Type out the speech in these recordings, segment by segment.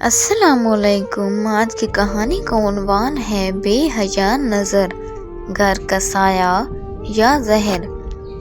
السلام علیکم۔ آج کی کہانی کا عنوان ہے بے حیا نظر، گھر کا سایہ یا زہر۔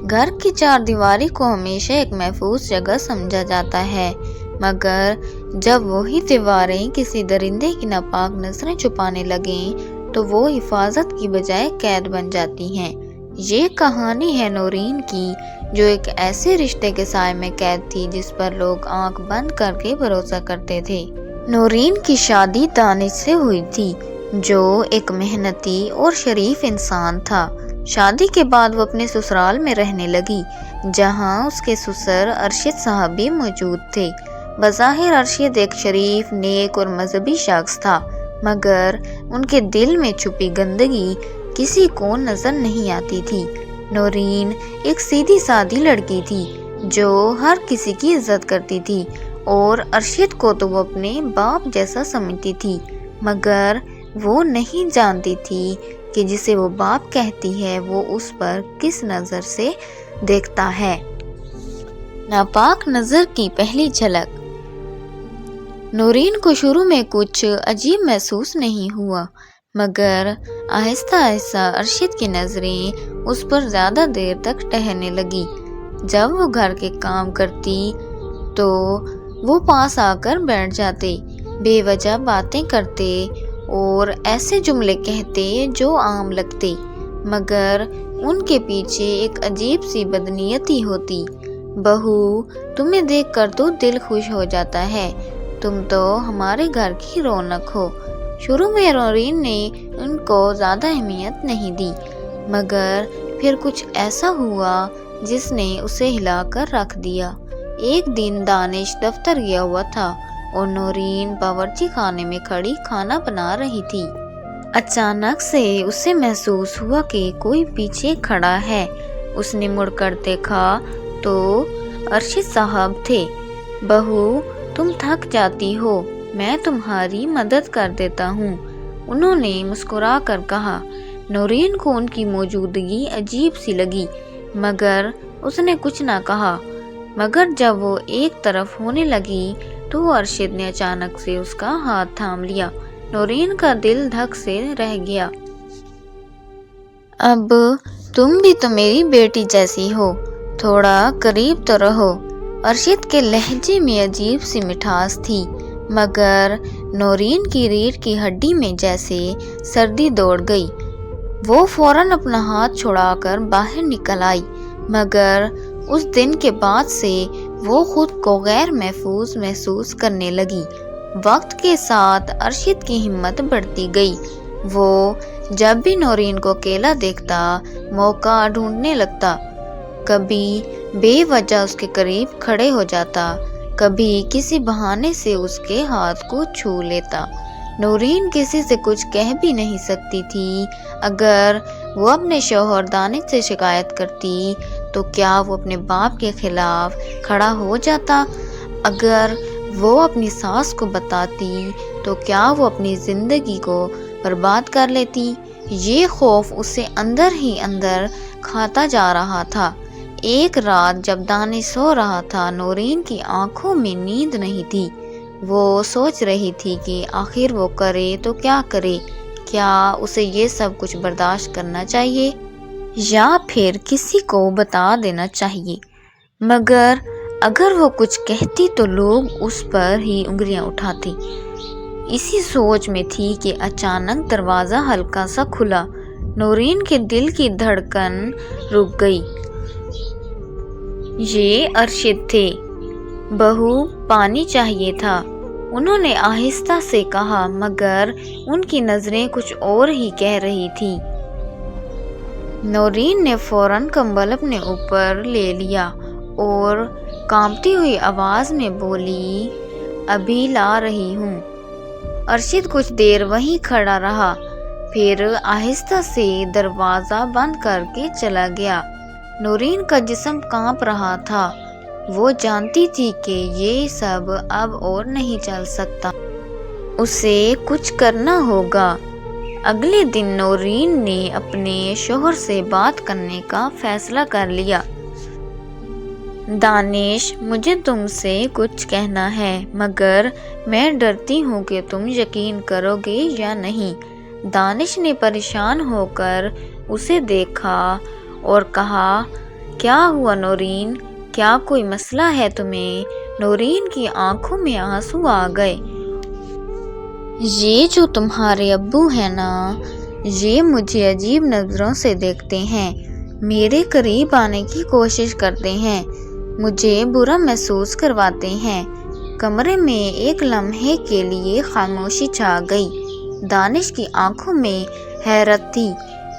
گھر کی چار دیواری کو ہمیشہ ایک محفوظ جگہ سمجھا جاتا ہے، مگر جب وہی دیواریں کسی درندے کی ناپاک نظریں چھپانے لگیں تو وہ حفاظت کی بجائے قید بن جاتی ہیں۔ یہ کہانی ہے نورین کی، جو ایک ایسے رشتے کے سائے میں قید تھی جس پر لوگ آنکھ بند کر کے بھروسہ کرتے تھے۔ نورین کی شادی دانش سے ہوئی تھی، جو ایک محنتی اور شریف انسان تھا۔ شادی کے بعد وہ اپنے سسرال میں رہنے لگی، جہاں اس کے سسر ارشد صاحب بھی موجود تھے۔ بظاہر ارشد ایک شریف، نیک اور مذہبی شخص تھا، مگر ان کے دل میں چھپی گندگی کسی کو نظر نہیں آتی تھی۔ نورین ایک سیدھی سادی لڑکی تھی، جو ہر کسی کی عزت کرتی تھی، اور ارشد کو تو وہ اپنے باپ جیسا سمجھتی تھی، مگر وہ نہیں جانتی تھی کہ جسے وہ باپ کہتی ہے وہ اس پر کس نظر سے دیکھتا ہے۔ ناپاک نظر کی پہلی جھلک۔ نورین کو شروع میں کچھ عجیب محسوس نہیں ہوا، مگر آہستہ آہستہ ارشد کی نظریں اس پر زیادہ دیر تک ٹہرنے لگی۔ جب وہ گھر کے کام کرتی تو وہ پاس آ کر بیٹھ جاتے، بے وجہ باتیں کرتے اور ایسے جملے کہتے جو عام لگتے، مگر ان کے پیچھے ایک عجیب سی بدنیتی ہوتی۔ بہو، تمہیں دیکھ کر تو دل خوش ہو جاتا ہے، تم تو ہمارے گھر کی رونق ہو۔ شروع میں نورین نے ان کو زیادہ اہمیت نہیں دی، مگر پھر کچھ ایسا ہوا جس نے اسے ہلا کر رکھ دیا۔ ایک دن دانش دفتر گیا ہوا تھا اور نورین باورچی خانے میں کھڑی کھانا بنا رہی تھی۔ اچانک سے اسے محسوس ہوا کہ کوئی پیچھے کھڑا ہے۔ اس نے مڑ کر دیکھا تو ارشد صاحب تھے۔ بہو، تم تھک جاتی ہو، میں تمہاری مدد کر دیتا ہوں، انہوں نے مسکرا کر کہا۔ نورین کو ان کی موجودگی عجیب سی لگی، مگر اس نے کچھ نہ کہا۔ مگر جب وہ ایک طرف ہونے لگی تو ارشد نے اچانک سے اس کا ہاتھ تھام لیا۔ نورین کا دل دھک سے رہ گیا۔ اب تم بھی تو میری بیٹی جیسی ہو، تھوڑا قریب تو رہو۔ ارشد کے لہجے میں عجیب سی مٹھاس تھی، مگر نورین کی ریڑھ کی ہڈی میں جیسے سردی دوڑ گئی۔ وہ فوراً اپنا ہاتھ چھڑا کر باہر نکل آئی، مگر اس دن کے بعد سے وہ خود کو غیر محفوظ محسوس کرنے لگی۔ وقت کے ساتھ ارشد کی ہمت بڑھتی گئی۔ وہ جب بھی نورین کو اکیلا دیکھتا موقع ڈھونڈنے لگتا، کبھی بے وجہ اس کے قریب کھڑے ہو جاتا، کبھی کسی بہانے سے اس کے ہاتھ کو چھو لیتا۔ نورین کسی سے کچھ کہہ بھی نہیں سکتی تھی۔ اگر وہ اپنے شوہر دانش سے شکایت کرتی تو کیا وہ اپنے باپ کے خلاف کھڑا ہو جاتا؟ اگر وہ اپنی ساس کو بتاتی تو کیا وہ اپنی زندگی کو برباد کر لیتی؟ یہ خوف اسے اندر ہی اندر کھاتا جا رہا تھا۔ ایک رات جب دانش سو رہا تھا، نورین کی آنکھوں میں نیند نہیں تھی۔ وہ سوچ رہی تھی کہ آخر وہ کرے تو کیا کرے؟ کیا اسے یہ سب کچھ برداشت کرنا چاہیے یا پھر کسی کو بتا دینا چاہیے؟ مگر اگر وہ کچھ کہتی تو لوگ اس پر ہی انگلیاں اٹھاتے۔ اسی سوچ میں تھی کہ اچانک دروازہ ہلکا سا کھلا۔ نورین کے دل کی دھڑکن رک گئی۔ یہ ارشد تھے۔ بہو، پانی چاہیے تھا، انہوں نے آہستہ سے کہا، مگر ان کی نظریں کچھ اور ہی کہہ رہی تھی۔ نورین نے فوراً کمبل اپنے اوپر لے لیا اور کانپتی ہوئی آواز میں بولی، ابھی لا رہی ہوں۔ ارشد کچھ دیر وہیں کھڑا رہا، پھر آہستہ سے دروازہ بند کر کے چلا گیا۔ نورین کا جسم کانپ رہا تھا۔ وہ جانتی تھی کہ یہ سب اب اور نہیں چل سکتا، اسے کچھ کرنا ہوگا۔ اگلے دن نورین نے اپنے شوہر سے بات کرنے کا فیصلہ کر لیا۔ دانش، مجھے تم سے کچھ کہنا ہے، مگر میں ڈرتی ہوں کہ تم یقین کرو گے یا نہیں۔ دانش نے پریشان ہو کر اسے دیکھا اور کہا، کیا ہوا نورین؟ کیا کوئی مسئلہ ہے تمہیں؟ نورین کی آنکھوں میں آنسو آ گئے۔ یہ جو تمہارے ابو ہیں نا، یہ مجھے عجیب نظروں سے دیکھتے ہیں، میرے قریب آنے کی کوشش کرتے ہیں، مجھے برا محسوس کرواتے ہیں۔ کمرے میں ایک لمحے کے لیے خاموشی چھا گئی۔ دانش کی آنکھوں میں حیرت تھی،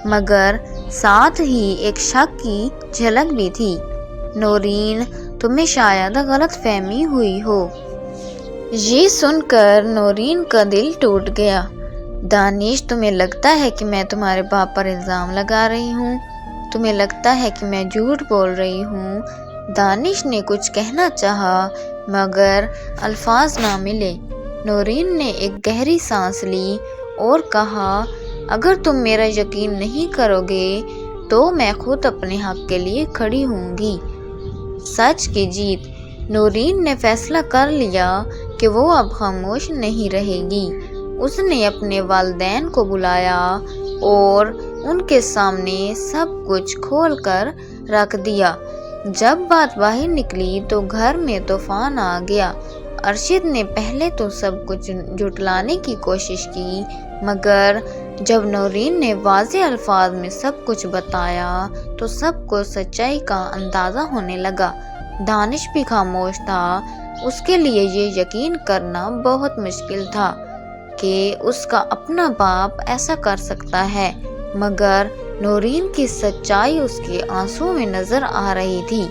مگر ساتھ ہی ایک شک کی جھلک بھی تھی۔ نورین، تمہیں شاید غلط فہمی ہوئی ہو۔ یہ سن کر نورین کا دل ٹوٹ گیا۔ دانش، تمہیں لگتا ہے کہ میں تمہارے باپ پر الزام لگا رہی ہوں؟ تمہیں لگتا ہے کہ میں جھوٹ بول رہی ہوں؟ دانش نے کچھ کہنا چاہا مگر الفاظ نہ ملے۔ نورین نے ایک گہری سانس لی اور کہا، اگر تم میرا یقین نہیں کرو گے تو میں خود اپنے حق کے لیے کھڑی ہوں گی۔ سچ کی جیت۔ نورین نے فیصلہ کر لیا کہ وہ اب خاموش نہیں رہے گی۔ اس نے اپنے والدین کو بلایا اور ان کے سامنے سب کچھ کھول کر رکھ دیا۔ جب بات باہر نکلی تو گھر میں طوفان آ گیا۔ ارشد نے پہلے تو سب کچھ جھٹلانے کی کوشش کی، مگر جب نورین نے واضح الفاظ میں سب کچھ بتایا تو سب کو سچائی کا اندازہ ہونے لگا۔ دانش بھی خاموش تھا۔ اس کے لیے یہ یقین کرنا بہت مشکل تھا کہ اس کا اپنا باپ ایسا کر سکتا ہے، مگر نورین کی سچائی اس کے آنسوؤں میں نظر آ رہی تھی۔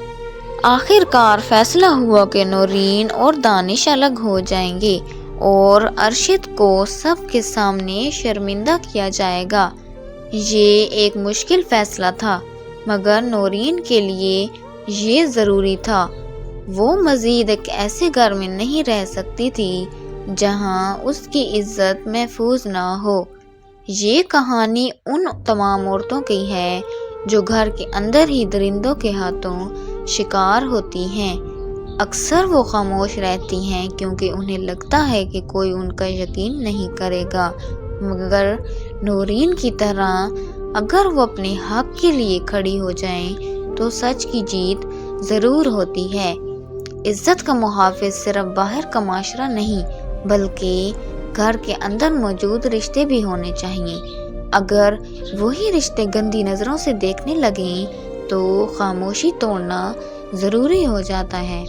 آخر کار فیصلہ ہوا کہ نورین اور دانش الگ ہو جائیں گے اور ارشد کو سب کے سامنے شرمندہ کیا جائے گا۔ یہ ایک مشکل فیصلہ تھا، مگر نورین کے لیے یہ ضروری تھا۔ وہ مزید ایک ایسے گھر میں نہیں رہ سکتی تھی جہاں اس کی عزت محفوظ نہ ہو۔ یہ کہانی ان تمام عورتوں کی ہے جو گھر کے اندر ہی درندوں کے ہاتھوں شکار ہوتی ہیں۔ اکثر وہ خاموش رہتی ہیں کیونکہ انہیں لگتا ہے کہ کوئی ان کا یقین نہیں کرے گا، مگر نورین کی طرح اگر وہ اپنے حق کے لیے کھڑی ہو جائیں تو سچ کی جیت ضرور ہوتی ہے۔ عزت کا محافظ صرف باہر کا معاشرہ نہیں بلکہ گھر کے اندر موجود رشتے بھی ہونے چاہیے۔ اگر وہی رشتے گندی نظروں سے دیکھنے لگیں تو خاموشی توڑنا ضروری ہو جاتا ہے۔